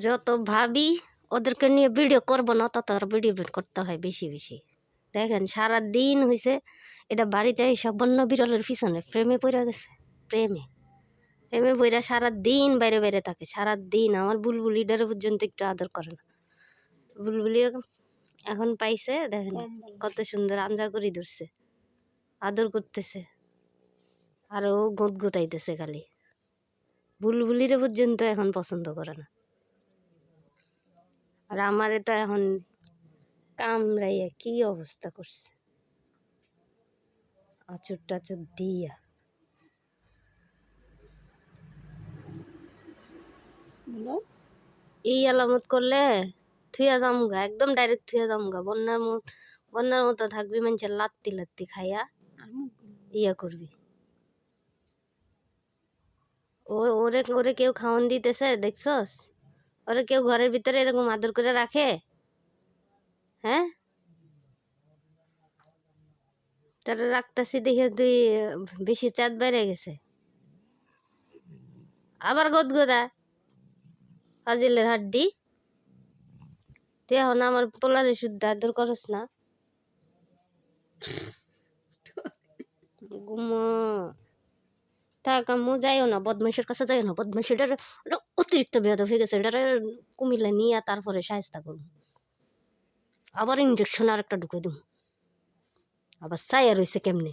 যত ভাবি ওদেরকে নিয়ে ভিডিও করবো না তত আর ভিডিও বের করতে হয় বেশি বেশি। দেখেন সারা দিন হয়েছে এটা বাড়িতে এসব বন্য বিড়ালের পিছনে প্রেমে পড়ে গেছে। প্রেমে প্রেমে পড়া সারা দিন বাইরে বাইরে থাকে। সারা দিন আমার বুলবুলিটার পর্যন্ত একটু আদর করে না। বুলবুলি এখন পাইছে, দেখেন কত সুন্দর আঞ্জা করে ধরছে, আদর করতেছে, আর ও গুতাইতেছে খালি। বুলবুলিরে পর্যন্ত এখন পছন্দ করে না। আর আমারে তো এখন কামড়াইয়া কি অবস্থা করছে আচুর টাচুর দিয়া। এই আলামত করলে থুয়া জামগা, একদম ডাইরেক্ট থুয়া জামগা। বন্যার মতো থাকবি, মানুষের লাত্তি লাত্তি খাইয়া ইয়া করবি। ওরে ওরে কেউ খাওয়ান দিতেছে দেখছস? ওরে কেউ ঘরের ভিতরে এরকম আদর করে রাখে? হ্যাঁ, তারা রাখতেছি দেখে তুই বেশি চাঁদ বেড়ে গেছে। আবার গদগদা ফাজিলের হাড্ডি। তুই এখন আমার পোলারে শুদ্ধ আদর করস না। থাক, আম্মু যাইও না, বদমাইশের কাছে যাইও না। বদমাইশিটার অতিরিক্ত বেয়াদব হয়ে গেছে, এটার কুমিল্লা নিয়ে তারপরে সাহায্য করবো। আবার ইঞ্জেকশন আর একটা ঢুকে দিব, আবার চাইয়া রয়েছে কেমনে।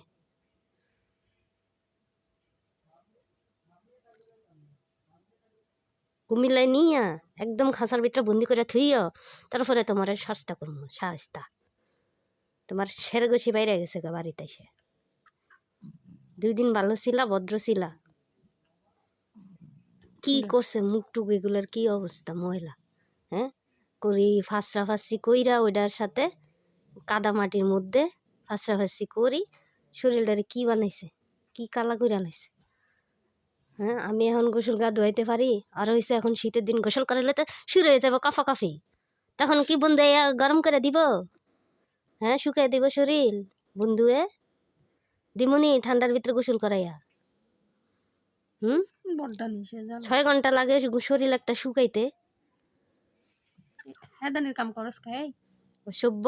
কুমিল্লায় নিয়া একদম খাঁচার ভিতরে বন্দি করে থুইয়া তারপরে তোমার সাজটা করবো। সাজটা তোমার সেরগসি বাইরে গেছে গা বাড়িতে এসে। 2 দিন ভালো ছিলা, ভদ্র ছিলা, কি করছে মুখ টুক এগুলার কি অবস্থা ময়লা। হ্যাঁ, করি ফাঁসরা ফাঁসি কইরা ওইটার সাথে কাদা মাটির মধ্যে ফাঁসরা ফাঁসি করি শরীরটারে কি বানাইছে, কি কালা কইরা লাইছে। হ্যাঁ, আমি এখন গোসল গা ধোয়াইতে পারি? আর হয়েছে এখন শীতের দিন গোসল করাইলে তো শুরু হয়ে যাবো কাফা কাফি। তখন কি বন্ধু গরম করে দিব? হ্যাঁ, শুকাই দিব শরীর বন্ধুয়ে দিমুনি ঠান্ডার ভিতরে গোসল করাইয়া। 6 ঘন্টা লাগে শরীর একটা শুকাইতে। হেদানের কাম করস খাই সভ্য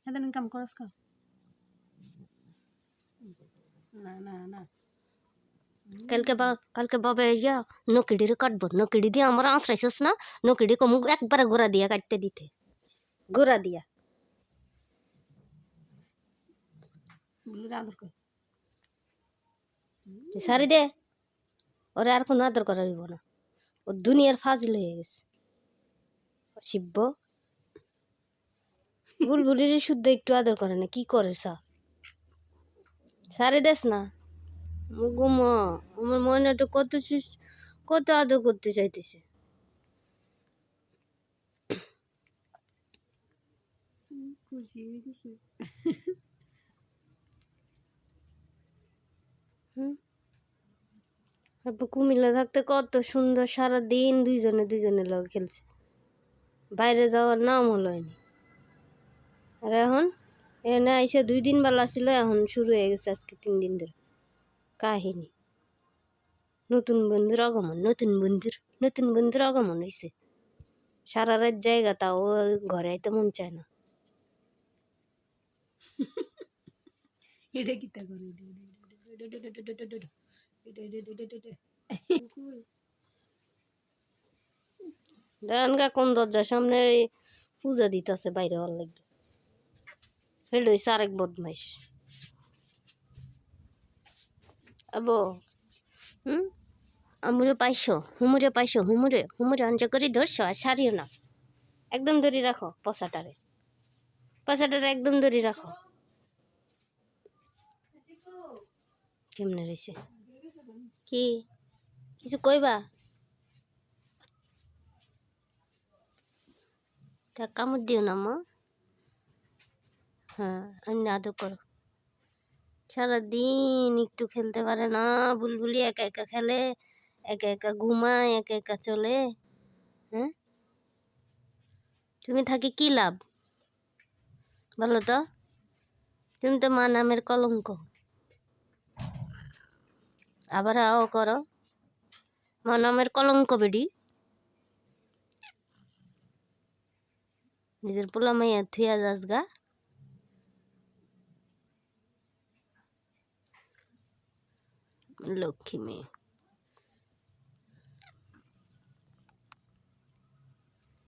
হেদানের কাম করস খা। না না না, কালকে বাবা ইয়া নকিডিরে কাটবো। নকিডি দিয়ে আমার আঁচড়াইছিস না? নকিডি কমু একবারে গোড়া দিয়া কাটতে দিতে, গোড়া দিয়া। আদর কর সারি দে, ওরে আর কোনো আদর করা হইব না। ও দুনিয়ার ফাজিল হয়ে গেছে শিব্য। বুলবুলির শুদ্ধ একটু আদর করে না, কি করে সারি দেস না। গুমা আমার ময়নাটা কত আদর করতে চাইতেছে। খুশি হয়ে গেছে। কুমিল্লা থাকতে কত সুন্দর সারা দিন দুইজনে লোক খেলছে, বাইরে যাওয়ার নাম হলোনি। আর এখন এনে এসে 2 দিন বেলা ছিল, এখন শুরু হয়ে গেছে আজকে 3 দিন ধরে কাহিনী। নতুন বন্ধুর আগমন হয়েছে। সারা রাত জায়গা, তাও ঘরে আইতে মন চায় না। এটা কি তা করে দেনগা কোন দরজার সামনে পূজা দিতেছে বাইরে হওয়ার লাগে। ফেল হয়েছে আরেক বদমাইশ। আবো আমুরে পাইছো, হুমুরে পাইছো, হুমুরে আঞ্জা করে ধরছো আর সারিও না। একদম ধরে রাখো পশাটারে একদম ধরে রাখো। কেমনে রয়েছে কি কিছু কইবা? তা কামড় দিও না মা। হ্যাঁ, আমি আদর করো। সারাদিন একটু খেলতে পারে না বুলবুলি, একা একা খেলে, একা একা ঘুমায়, একা একা চলে। হ্যাঁ, তুমি থাকি কি লাভ বলো তো? তুমি তো মা নামের কলঙ্ক। আবার আও করো, মা নামের কলঙ্ক বেডি। নিজের পোলা মাইয়া থুয়া যাস গা লক্ষ্মী মেয়ে